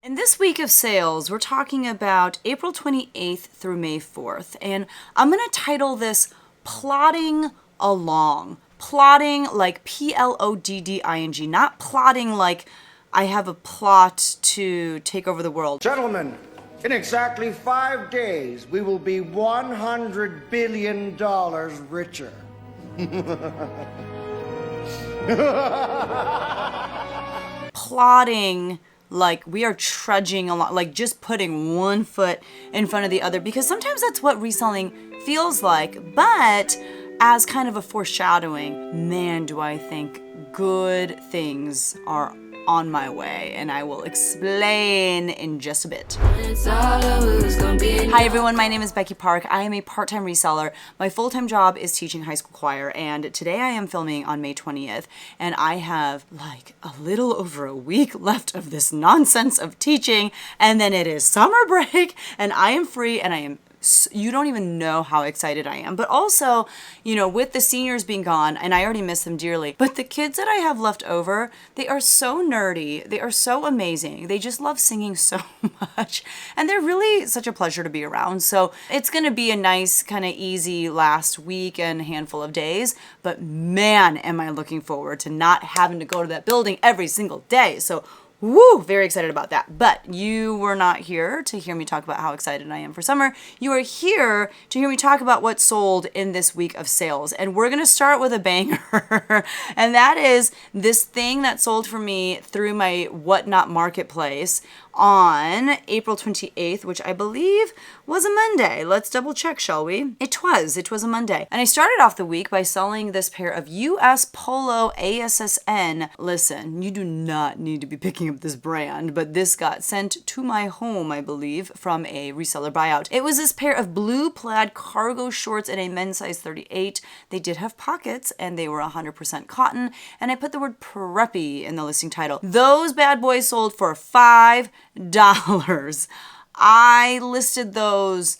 In this week of sales, we're talking about April 28th through May 4th, and I'm going to title this Plodding Along. Plotting like Plodding, not plotting like I have a plot to take over the world. Gentlemen, in exactly 5 days, we will be $100 billion richer. Plotting like we are trudging along, like just putting one foot in front of the other, because sometimes that's what reselling feels like. But as kind of a foreshadowing, man, do I think good things are on my way, and I will explain in just a bit. Hi everyone, my name is Becky Park. I am a part-time reseller. My full-time job is teaching high school choir, and today I am filming on May 20th, and I have like a little over a week left of this nonsense of teaching, and then it is summer break, and I am free, and I am you don't even know how excited I am. But also, you know, with the seniors being gone, and I already miss them dearly, but the kids that I have left over, they are so nerdy. They are so amazing. They just love singing so much. And they're really such a pleasure to be around. So it's going to be a nice kind of easy last week and handful of days. But man, am I looking forward to not having to go to that building every single day. So woo, very excited about that. But you were not here to hear me talk about how excited I am for summer. You are here to hear me talk about what sold in this week of sales. And we're going to start with a banger. And that is this thing that sold for me through my Whatnot marketplace on April 28th, which I believe was a Monday. Let's double check, shall we? It was a Monday. And I started off the week by selling this pair of US Polo ASSN. Listen, you do not need to be picking up this brand, but this got sent to my home, I believe, from a reseller buyout. It was this pair of blue plaid cargo shorts in a men's size 38. They did have pockets and they were 100% cotton, and I put the word preppy in the listing title. Those bad boys sold for $5. I listed those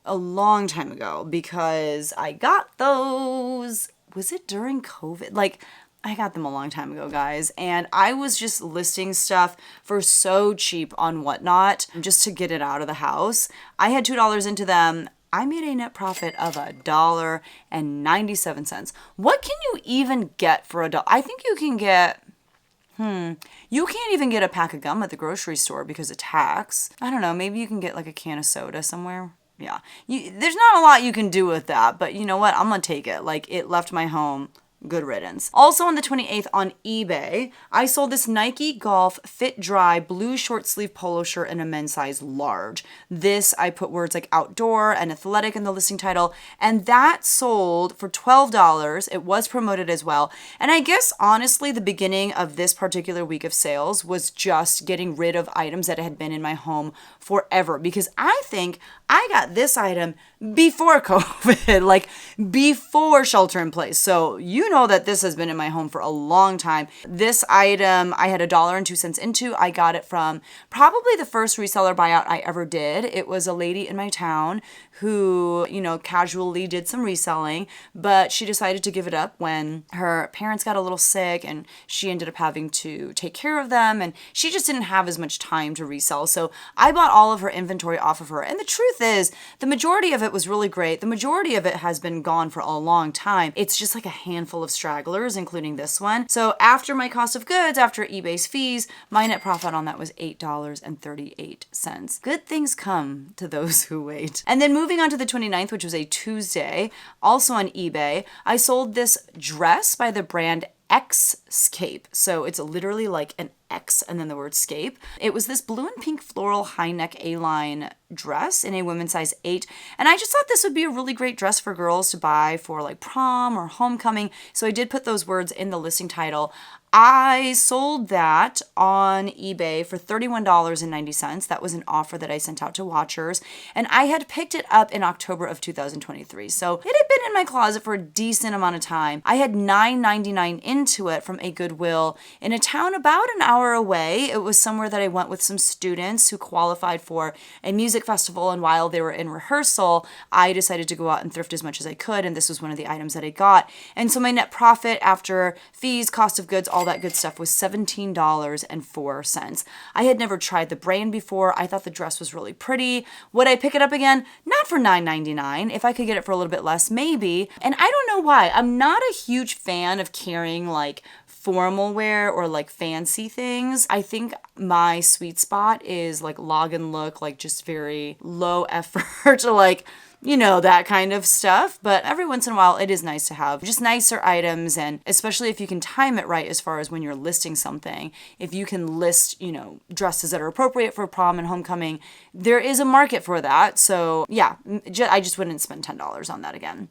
a long time ago because I got those, was it during COVID? Like, I got them a long time ago, guys, and I was just listing stuff for so cheap on Whatnot just to get it out of the house. I had $2 into them. I made a net profit of $1.97. What can you even get for $1? I think you can get you can't even get a pack of gum at the grocery store because of tax. I don't know, maybe you can get like a can of soda somewhere. Yeah, there's not a lot you can do with that, but you know what? I'm gonna take it. Like, it left my home. Good riddance. Also on the 28th on eBay, I sold this Nike Golf Fit Dry blue short sleeve polo shirt in a men's size large. This, I put words like outdoor and athletic in the listing title, and that sold for $12. It was promoted as well. And I guess honestly, the beginning of this particular week of sales was just getting rid of items that had been in my home forever, because I think I got this item before COVID, like before shelter in place. So you know that this has been in my home for a long time. This item I had $1.02 into. I got it from probably the first reseller buyout I ever did. It was a lady in my town who, you know, casually did some reselling, but she decided to give it up when her parents got a little sick and she ended up having to take care of them, and she just didn't have as much time to resell. So I bought all of her inventory off of her. And the truth is, the majority of it was really great. The majority of it has been gone for a long time. It's just like a handful of stragglers, including this one. So after my cost of goods, after eBay's fees, my net profit on that was $8.38. Good things come to those who wait. And then moving on to the 29th, which was a Tuesday, also on eBay, I sold this dress by the brand Xscape. So it's literally like an X and then the word scape. It was this blue and pink floral high neck A-line dress in a women's size 8. And I just thought this would be a really great dress for girls to buy for like prom or homecoming. So I did put those words in the listing title. I sold that on eBay for $31.90. That was an offer that I sent out to watchers, and I had picked it up in October of 2023. So it had been in my closet for a decent amount of time. I had $9.99 into it from a Goodwill in a town about an hour away. It was somewhere that I went with some students who qualified for a music festival, and while they were in rehearsal, I decided to go out and thrift as much as I could, and this was one of the items that I got. And so my net profit after fees, cost of goods, all all that good stuff was $17.04. I had never tried the brand before. I thought the dress was really pretty. Would I pick it up again? Not for $9.99. If I could get it for a little bit less, maybe. And I don't know why. I'm not a huge fan of carrying like formal wear or like fancy things. I think my sweet spot is like log and look, like just very low effort, like, you know, that kind of stuff. But every once in a while, it is nice to have just nicer items. And especially if you can time it right as far as when you're listing something, if you can list, you know, dresses that are appropriate for prom and homecoming, there is a market for that. So yeah, I just wouldn't spend $10 on that again.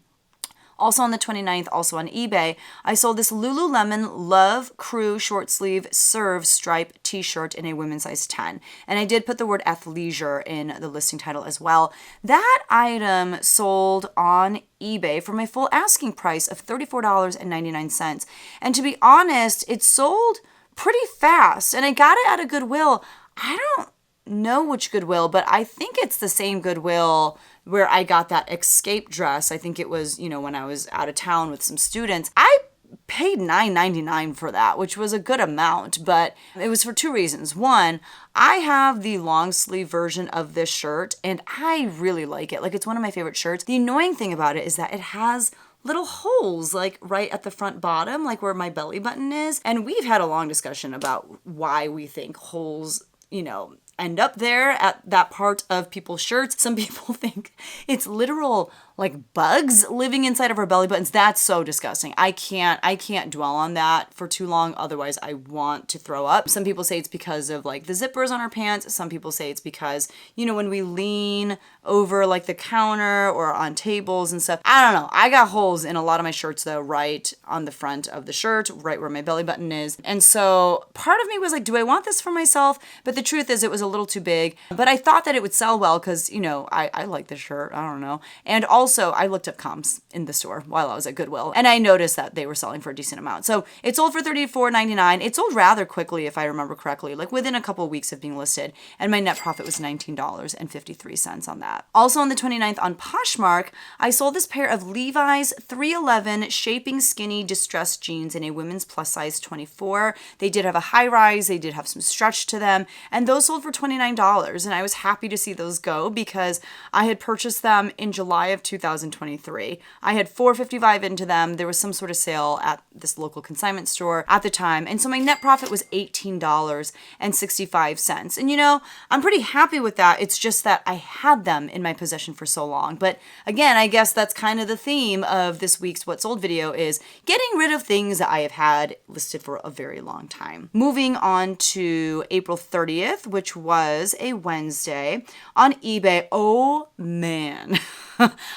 Also on the 29th, also on eBay, I sold this Lululemon Love Crew short sleeve serve stripe t-shirt in a women's size 10. And I did put the word athleisure in the listing title as well. That item sold on eBay for my full asking price of $34.99. And to be honest, it sold pretty fast and I got it at a Goodwill. I don't know which Goodwill, but I think it's the same Goodwill where I got that escape dress. I think it was, you know, when I was out of town with some students. I paid $9.99 for that, which was a good amount, but it was for two reasons. One, I have the long sleeve version of this shirt and I really like it. Like, it's one of my favorite shirts. The annoying thing about it is that it has little holes like right at the front bottom, like where my belly button is. And we've had a long discussion about why we think holes, you know, end up there at that part of people's shirts. Some people think it's literal like bugs living inside of our belly buttons. That's so disgusting. I can't dwell on that for too long. Otherwise I want to throw up. Some people say it's because of like the zippers on our pants. Some people say it's because, you know, when we lean over like the counter or on tables and stuff. I don't know. I got holes in a lot of my shirts though, right on the front of the shirt, right where my belly button is. And so part of me was like, do I want this for myself? But the truth is it was a little too big, but I thought that it would sell well because, you know, I like the shirt. I don't know. And also I looked up comps in the store while I was at Goodwill and I noticed that they were selling for a decent amount. So it sold for $34.99. It sold rather quickly, if I remember correctly, like within a couple of weeks of being listed. And my net profit was $19.53 on that. Also on the 29th on Poshmark, I sold this pair of Levi's 311 shaping skinny distressed jeans in a women's plus size 24. They did have a high rise. They did have some stretch to them. And those sold for $29. And I was happy to see those go because I had purchased them in July of 2023. I had $4.55 into them. There was some sort of sale at this local consignment store at the time. And so my net profit was $18.65. And you know, I'm pretty happy with that. It's just that I had them in my possession for so long. But again, I guess that's kind of the theme of this week's What Sold video is getting rid of things that I have had listed for a very long time. Moving on to April 30th, which was a Wednesday on eBay. Oh man.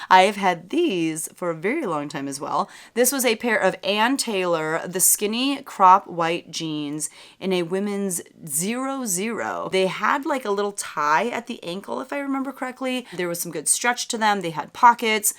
I have had these for a very long time as well. This was a pair of Ann Taylor, the skinny crop white jeans in a women's 00. They had like a little tie at the ankle, if I remember correctly. There was some good stretch to them. They had pockets.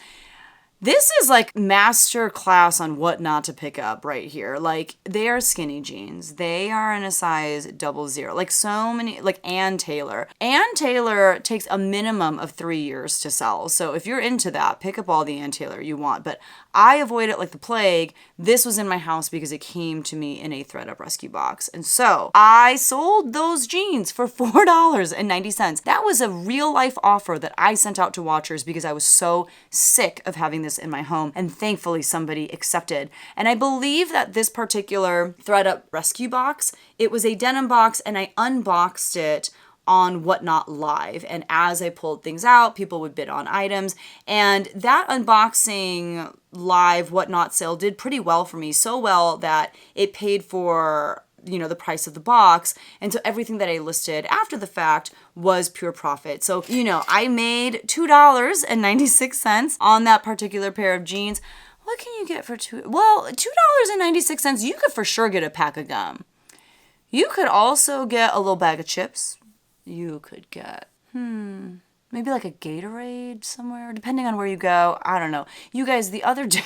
This is like master class on what not to pick up right here. Like, they are skinny jeans. They are in a size 00. Like so many, like Ann Taylor. Ann Taylor takes a minimum of 3 years to sell. So if you're into that, pick up all the Ann Taylor you want. But I avoid it like the plague. This was in my house because it came to me in a ThredUp rescue box. And so I sold those jeans for $4.90. That was a real life offer that I sent out to watchers because I was so sick of having this in my home, and thankfully somebody accepted. And I believe that this particular ThredUp rescue box, it was a denim box, and I unboxed it on Whatnot Live. And as I pulled things out, people would bid on items. And that unboxing live Whatnot sale did pretty well for me. So well that it paid for, you know, the price of the box. And so everything that I listed after the fact was pure profit. So, you know, I made $2.96 on that particular pair of jeans. What can you get for $2.96? You could for sure get a pack of gum. You could also get a little bag of chips. You could get, maybe like a Gatorade somewhere, depending on where you go. I don't know. You guys, the other day,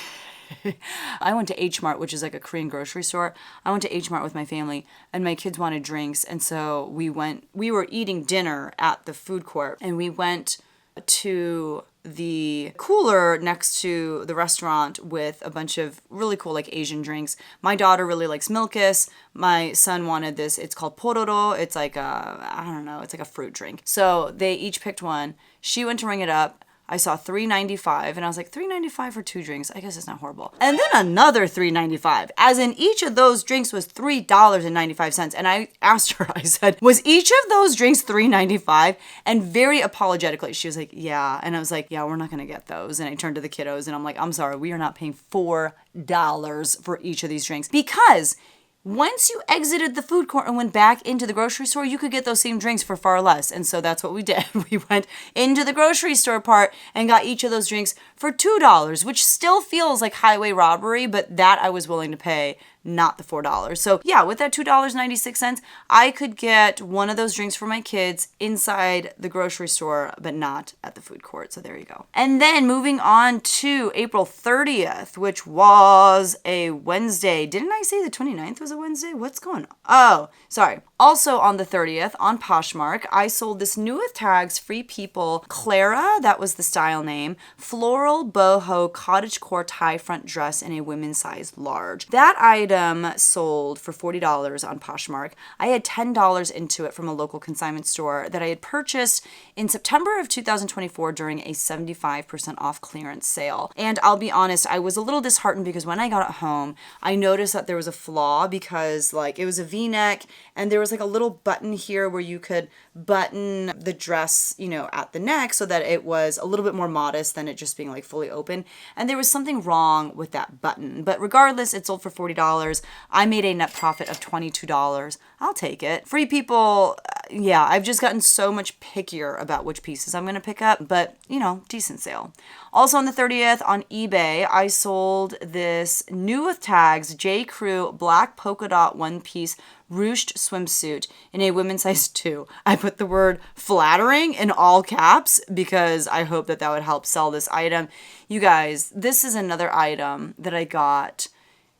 I went to H Mart, which is like a Korean grocery store. I went to H Mart with my family and my kids wanted drinks. And so we were eating dinner at the food court and we went to the cooler next to the restaurant with a bunch of really cool like Asian drinks. My daughter really likes milkis. My son wanted this. It's called pororo. It's like I don't know, it's like a fruit drink. So they each picked one. She went to ring it up. I saw $3.95 and I was like, $3.95 for 2 drinks? I guess it's not horrible. And then another $3.95, as in each of those drinks was $3.95. And I asked her, I said, was each of those drinks $3.95? And very apologetically, she was like, yeah. And I was like, yeah, we're not gonna get those. And I turned to the kiddos and I'm like, I'm sorry, we are not paying $4 for each of these drinks, because once you exited the food court and went back into the grocery store, you could get those same drinks for far less. And so that's what we did. We went into the grocery store part and got each of those drinks for $2, which still feels like highway robbery, but that I was willing to pay, not the $4. So yeah, with that $2.96, I could get one of those drinks for my kids inside the grocery store, but not at the food court. So there you go. And then moving on to April 30th, which was a Wednesday. Didn't I say the 29th was a Wednesday? What's going on? Oh, sorry. Also on the 30th, on Poshmark, I sold this new with tags, Free People Clara, that was the style name, floral boho cottagecore tie front dress in a women's size large. That item sold for $40 on Poshmark. I had $10 into it from a local consignment store that I had purchased in September of 2024 during a 75% off clearance sale. And I'll be honest, I was a little disheartened because when I got it home, I noticed that there was a flaw because like it was a V-neck and there was like a little button here where you could button the dress, you know, at the neck so that it was a little bit more modest than it just being like fully open. And there was something wrong with that button. But regardless, it sold for $40. I made a net profit of $22. I'll take it. Free People, yeah, I've just gotten so much pickier about which pieces I'm going to pick up, but you know, decent sale. Also on the 30th on eBay, I sold this new with tags J. Crew black polka dot one piece ruched swimsuit in a women's size 2. I put the word flattering in all caps because I hope that that would help sell this item. You guys, this is another item that I got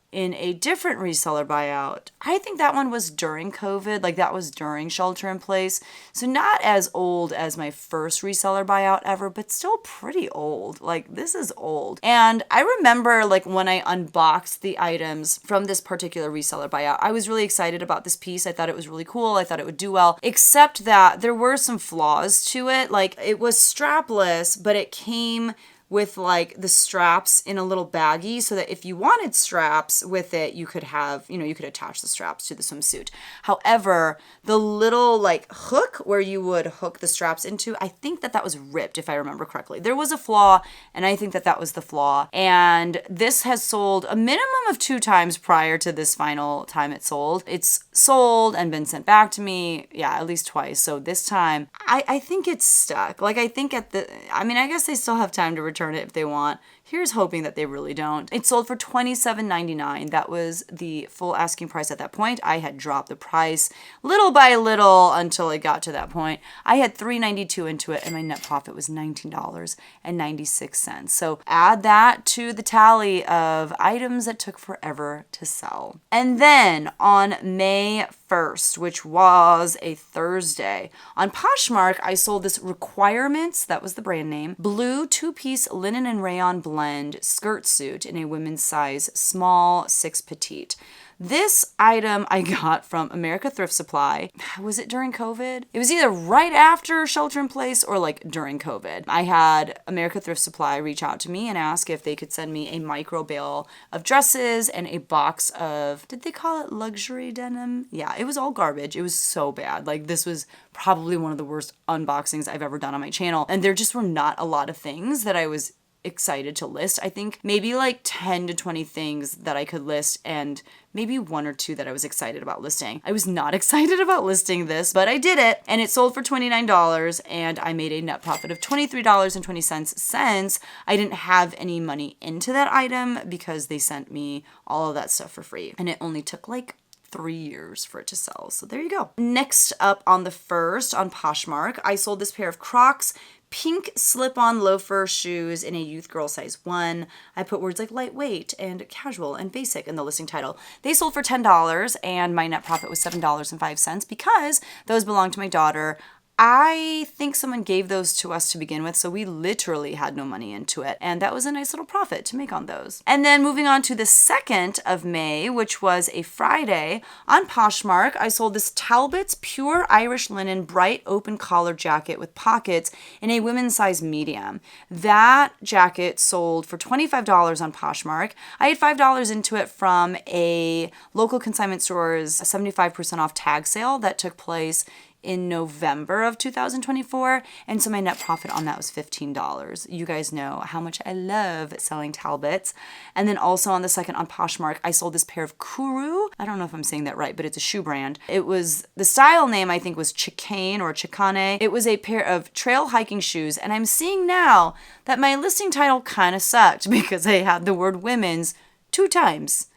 in a different reseller buyout. I think that one was during COVID, like that was during shelter in place. So not as old as my first reseller buyout ever, but still pretty old. Like this is old. And I remember like when I unboxed the items from this particular reseller buyout, I was really excited about this piece. I thought it was really cool. I thought it would do well, except that there were some flaws to it. Like it was strapless, but it came with like the straps in a little baggie so that if you wanted straps with it, you could have, you know, you could attach the straps to the swimsuit. However, the little like hook where you would hook the straps into, I think that that was ripped if I remember correctly. There was a flaw and I think that that was the flaw. And this has sold a minimum of 2 times prior to this final time it sold. It's sold and been sent back to me, yeah, at least twice. So this time, I think it's stuck. Like I think I guess they still have time to return it if they want. Here's hoping that they really don't. It sold for $27.99. That was the full asking price at that point. I had dropped the price little by little until it got to that point. I had $3.92 into it and my net profit was $19.96. So add that to the tally of items that took forever to sell. And then on May 1st, which was a Thursday, on Poshmark, I sold this Requirements, that was the brand name, blue 2-piece linen and rayon blend skirt suit in a women's size small 6 petite. This item I got from America Thrift Supply. Was it during COVID? It was either right after shelter in place or like during COVID. I had America Thrift Supply reach out to me and ask if they could send me a micro bale of dresses and a box of, did they call it luxury denim? Yeah, it was all garbage. It was so bad. Like this was probably one of the worst unboxings I've ever done on my channel. And there just were not a lot of things that I was excited to list. I think maybe like 10 to 20 things that I could list and maybe 1 or 2 that I was excited about listing. I was not excited about listing this, but I did it and it sold for $29 and I made a net profit of $23.20 since I didn't have any money into that item because they sent me all of that stuff for free and it only took like 3 years for it to sell. So there you go. Next up on the 1st on Poshmark, I sold this pair of Crocs pink slip-on loafer shoes in a youth girl size 1. I put words like lightweight and casual and basic in the listing title. They sold for $10 and my net profit was $7.05 because those belong to my daughter. I think someone gave those to us to begin with, so we literally had no money into it. And that was a nice little profit to make on those. And then moving on to the 2nd of May, which was a Friday, on Poshmark, I sold this Talbot's Pure Irish Linen Bright Open Collar Jacket with pockets in a women's size medium. That jacket sold for $25 on Poshmark. I had $5 into it from a local consignment store's 75% off tag sale that took place in November of 2024, and so my net profit on that was $15. You guys know how much I love selling Talbots. And then also on the 2nd on Poshmark, I sold this pair of Kuru. I don't know if I'm saying that right, but it's a shoe brand. It was, the style name I think was Chicane or Chicane. It was a pair of trail hiking shoes, and I'm seeing now that my listing title kind of sucked because I had the word women's 2 times.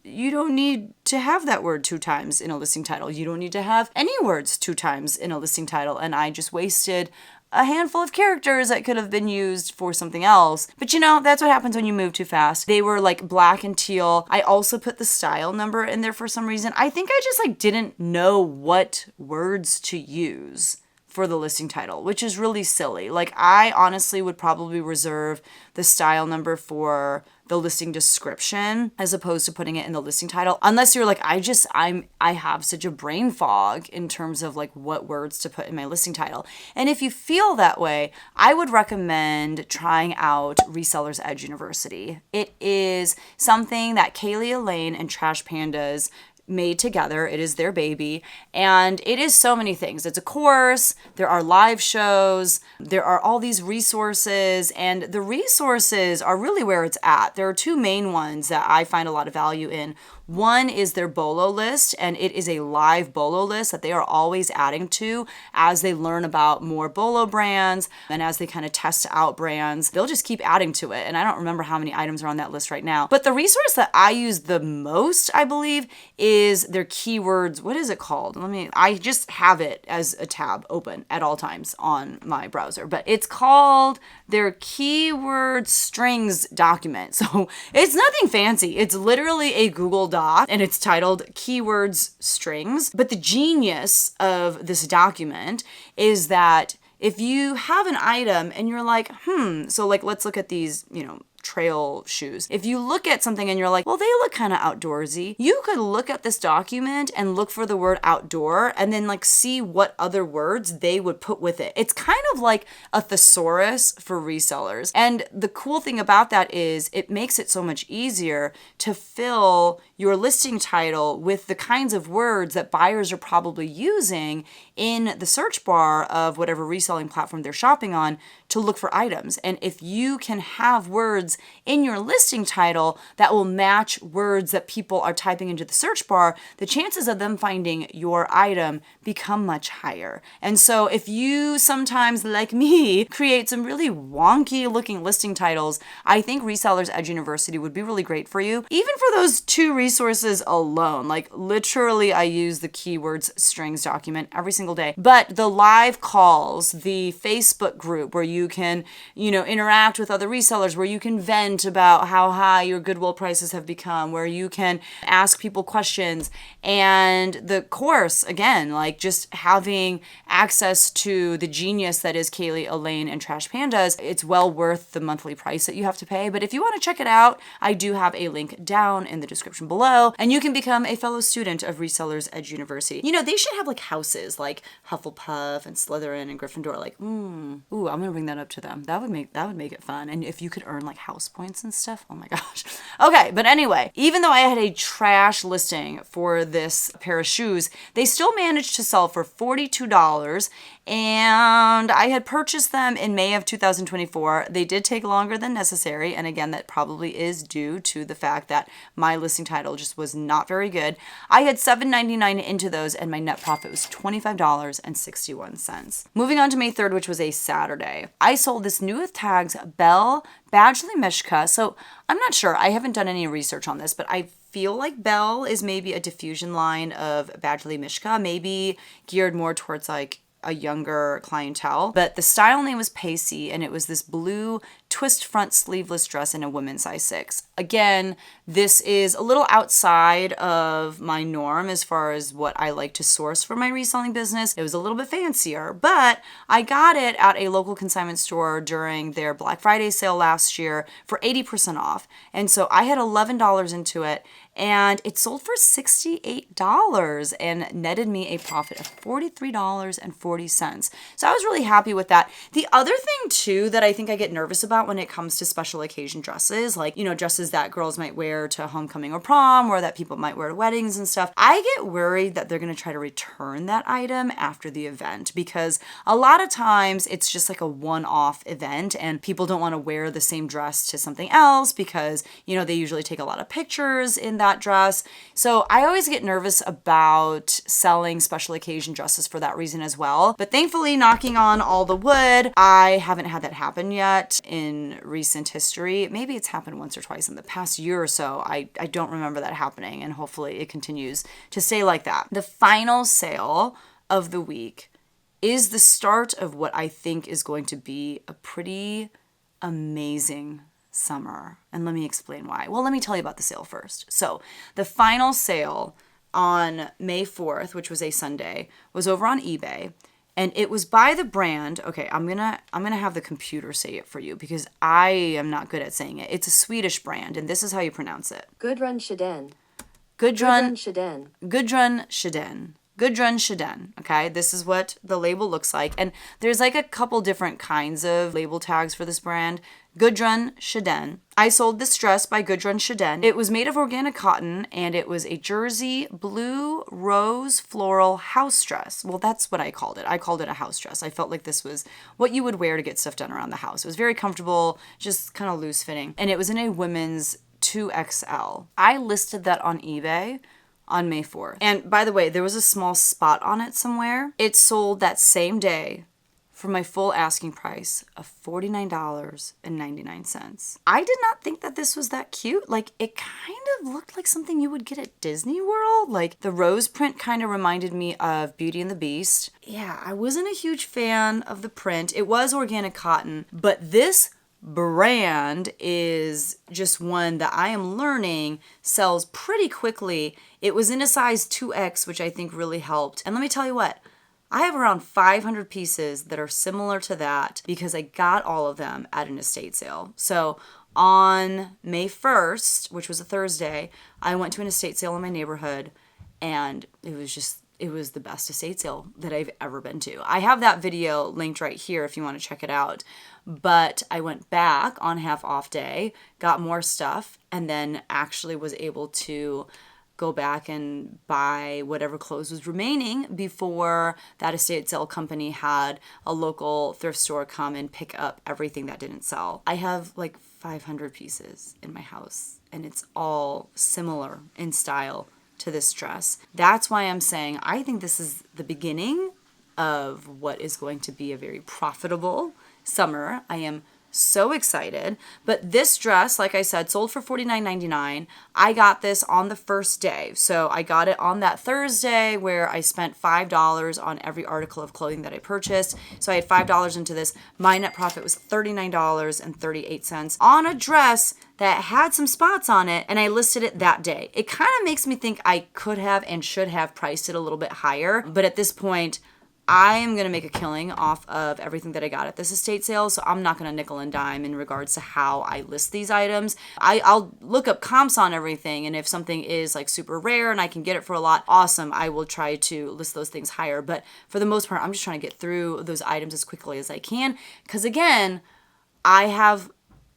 You don't need to have that word 2 times in a listing title. You don't need to have any words 2 times in a listing title. And I just wasted a handful of characters that could have been used for something else. But you know, that's what happens when you move too fast. They were like black and teal. I also put the style number in there for some reason. I think I just like didn't know what words to use for the listing title, which is really silly. Like, I honestly would probably reserve the style number for the listing description as opposed to putting it in the listing title, unless you're like, I have such a brain fog in terms of like what words to put in my listing title. And if you feel that way, I would recommend trying out Resellers Edge University. It is something that Kaylee Elaine and Trash Pandas made together. It is their baby, and it is so many things. It's a course, there are live shows, there are all these resources, and the resources are really where it's at. There are 2 main ones that I find a lot of value in. One is their Bolo list, and it is a live Bolo list that they are always adding to as they learn about more Bolo brands and as they kind of test out brands. They'll just keep adding to it, and I don't remember how many items are on that list right now. But the resource that I use the most, I believe, is their keywords. What is it called? I just have it as a tab open at all times on my browser, but it's called their keyword strings document. So it's nothing fancy. It's literally a Google Doc, and it's titled Keywords Strings. But the genius of this document is that if you have an item and you're like, so like, let's look at these, trail shoes. If you look at something and you're like, well, they look kind of outdoorsy, you could look at this document and look for the word outdoor and then like see what other words they would put with it. It's kind of like a thesaurus for resellers. And the cool thing about that is it makes it so much easier to fill your listing title with the kinds of words that buyers are probably using in the search bar of whatever reselling platform they're shopping on to look for items. And if you can have words in your listing title that will match words that people are typing into the search bar, the chances of them finding your item become much higher. And so if you sometimes, like me, create some really wonky looking listing titles, I think Resellers Edge University would be really great for you. Even for those 2 resources alone, like literally I use the keywords strings document every single day. But the live calls, the Facebook group where you can, interact with other resellers, where you can vent about how high your Goodwill prices have become, where you can ask people questions, and the course, again, like just having access to the genius that is Kaylee, Elaine, and Trash Pandas, it's well worth the monthly price that you have to pay. But if you want to check it out, I do have a link down in the description below, and you can become a fellow student of Resellers Edge University. They should have like houses like Hufflepuff and Slytherin and Gryffindor. Like, I'm gonna bring that up to them. That would make it fun. And if you could earn like house points and stuff, oh my gosh. Okay, but anyway, even though I had a trash listing for this pair of shoes, they still managed to sell for $42, and I had purchased them in May of 2024. They did take longer than necessary, and again, that probably is due to the fact that my listing title just was not very good. I had $7.99 into those, and my net profit was $25.61. Moving on to May 3rd, which was a Saturday, I sold this new with tags Belle Badgley Mishka. So I'm not sure. I haven't done any research on this, but I feel like Belle is maybe a diffusion line of Badgley Mishka, maybe geared more towards like a younger clientele. But the style name was Pacey, and it was this blue twist front sleeveless dress in a women's size 6. Again, this is a little outside of my norm as far as what I like to source for my reselling business. It was a little bit fancier, but I got it at a local consignment store during their Black Friday sale last year for 80% off. And so I had $11 into it, and it sold for $68 and netted me a profit of $43.40. So I was really happy with that. The other thing too that I think I get nervous about when it comes to special occasion dresses, like, you know, dresses that girls might wear to homecoming or prom, or that people might wear to weddings and stuff, I get worried that they're going to try to return that item after the event, because a lot of times it's just like a one-off event and people don't want to wear the same dress to something else because, you know, they usually take a lot of pictures in that dress. So I always get nervous about selling special occasion dresses for that reason as well. But thankfully, knocking on all the wood, I haven't had that happen yet in recent history. Maybe it's happened once or twice in the past year or so. I don't remember that happening, and hopefully it continues to stay like that. The final sale of the week is the start of what I think is going to be a pretty amazing summer. And let me explain why. Well, let me tell you about the sale first. So the final sale on May 4th, which was a Sunday, was over on eBay. And it was by the brand. Okay, I'm gonna have the computer say it for you because I am not good at saying it. It's a Swedish brand, and this is how you pronounce it. Gudrun Sjöden. Gudrun Sjöden. Gudrun Sjöden. Gudrun Sjöden, okay? This is what the label looks like. And there's like a couple different kinds of label tags for this brand. Gudrun Sjöden. I sold this dress by Gudrun Sjöden. It was made of organic cotton, and it was a jersey blue rose floral house dress. Well, that's what I called it. I called it a house dress. I felt like this was what you would wear to get stuff done around the house. It was very comfortable, just kind of loose fitting. And it was in a women's 2XL. I listed that on eBay on May 4th. And by the way, there was a small spot on it somewhere. It sold that same day for my full asking price of $49.99. I did not think that this was that cute. Like, it kind of looked like something you would get at Disney World. Like, the rose print kind of reminded me of Beauty and the Beast. Yeah, I wasn't a huge fan of the print. It was organic cotton, but this brand is just one that I am learning sells pretty quickly. It was in a size 2X, which I think really helped. And let me tell you what, I have around 500 pieces that are similar to that because I got all of them at an estate sale. So on May 1st, which was a Thursday, I went to an estate sale in my neighborhood, and it was the best estate sale that I've ever been to. I have that video linked right here if you want to check it out. But I went back on half off day, got more stuff, and then actually was able to go back and buy whatever clothes was remaining before that estate sale company had a local thrift store come and pick up everything that didn't sell. I have like 500 pieces in my house, and it's all similar in style to this dress. That's why I'm saying I think this is the beginning of what is going to be a very profitable summer. I am so excited. But this dress, like I said, sold for $49.99. I got this on the first day. So I got it on that Thursday where I spent $5 on every article of clothing that I purchased. So I had $5 into this. My net profit was $39.38 on a dress that had some spots on it, and I listed it that day. It kind of makes me think I could have and should have priced it a little bit higher, but at this point, I am going to make a killing off of everything that I got at this estate sale, so I'm not going to nickel and dime in regards to how I list these items. I'll look up comps on everything, and if something is like super rare and I can get it for a lot, awesome, I will try to list those things higher. But for the most part, I'm just trying to get through those items as quickly as I can, because again, I have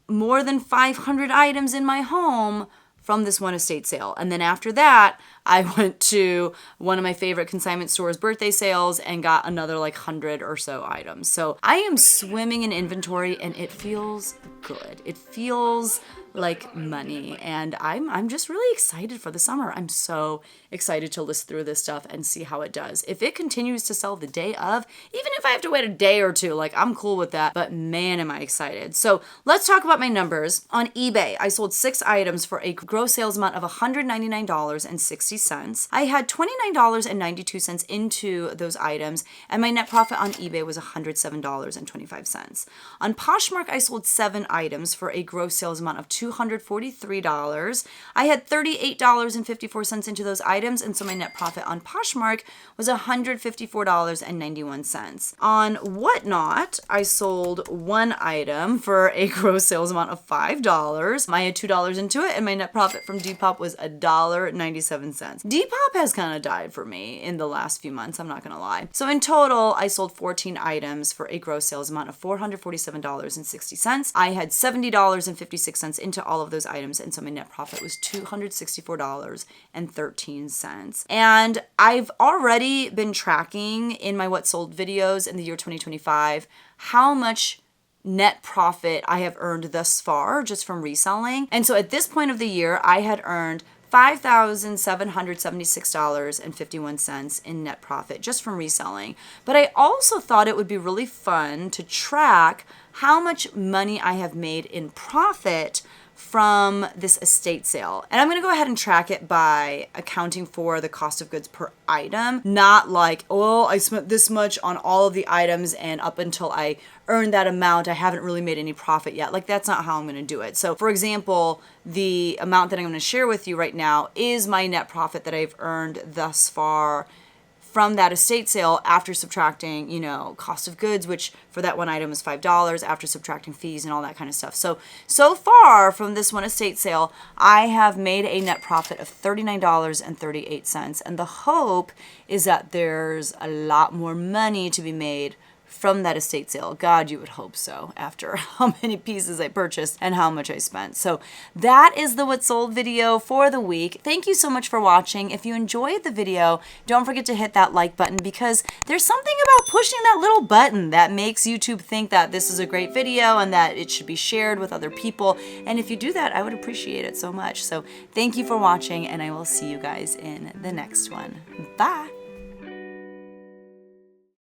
more than 500 items in my home from this one estate sale. And then after that, I went to one of my favorite consignment stores' birthday sales and got another like 100 or so items. So I am swimming in inventory, and it feels good. It feels like money, and I'm just really excited for the summer. I'm so excited to list through this stuff and see how it does. If it continues to sell the day of, even if I have to wait a day or two, like I'm cool with that, but man, am I excited. So let's talk about my numbers. On eBay, I sold 6 items for a gross sales amount of $199.60. $1,260. I had $29.92 into those items, and my net profit on eBay was $107.25. On Poshmark, I sold 7 items for a gross sales amount of $243. I had $38.54 into those items, and so my net profit on Poshmark was $154.91. On Whatnot, I sold 1 item for a gross sales amount of $5. I had $2 into it, and my net profit from Depop was $1.97. Depop has kind of died for me in the last few months, I'm not gonna lie. So in total, I sold 14 items for a gross sales amount of $447.60. I had $70.56 into all of those items, and so my net profit was $264.13. And I've already been tracking in my What Sold videos in the year 2025 how much net profit I have earned thus far just from reselling. And so at this point of the year, I had earned $5,776.51 in net profit just from reselling. But I also thought it would be really fun to track how much money I have made in profit from this estate sale. And I'm gonna go ahead and track it by accounting for the cost of goods per item, not like, oh, I spent this much on all of the items and up until I earned that amount, I haven't really made any profit yet. Like, that's not how I'm gonna do it. So for example, the amount that I'm gonna share with you right now is my net profit that I've earned thus far from that estate sale after subtracting, you know, cost of goods, which for that one item was $5, after subtracting fees and all that kind of stuff. So far from this one estate sale, I have made a net profit of $39.38. And the hope is that there's a lot more money to be made from that estate sale. God, you would hope so after how many pieces I purchased and how much I spent. So that is the What Sold video for the week. Thank you so much for watching. If you enjoyed the video, don't forget to hit that like button, because there's something about pushing that little button that makes YouTube think that this is a great video and that it should be shared with other people. And if you do that, I would appreciate it so much. So thank you for watching, and I will see you guys in the next one. Bye.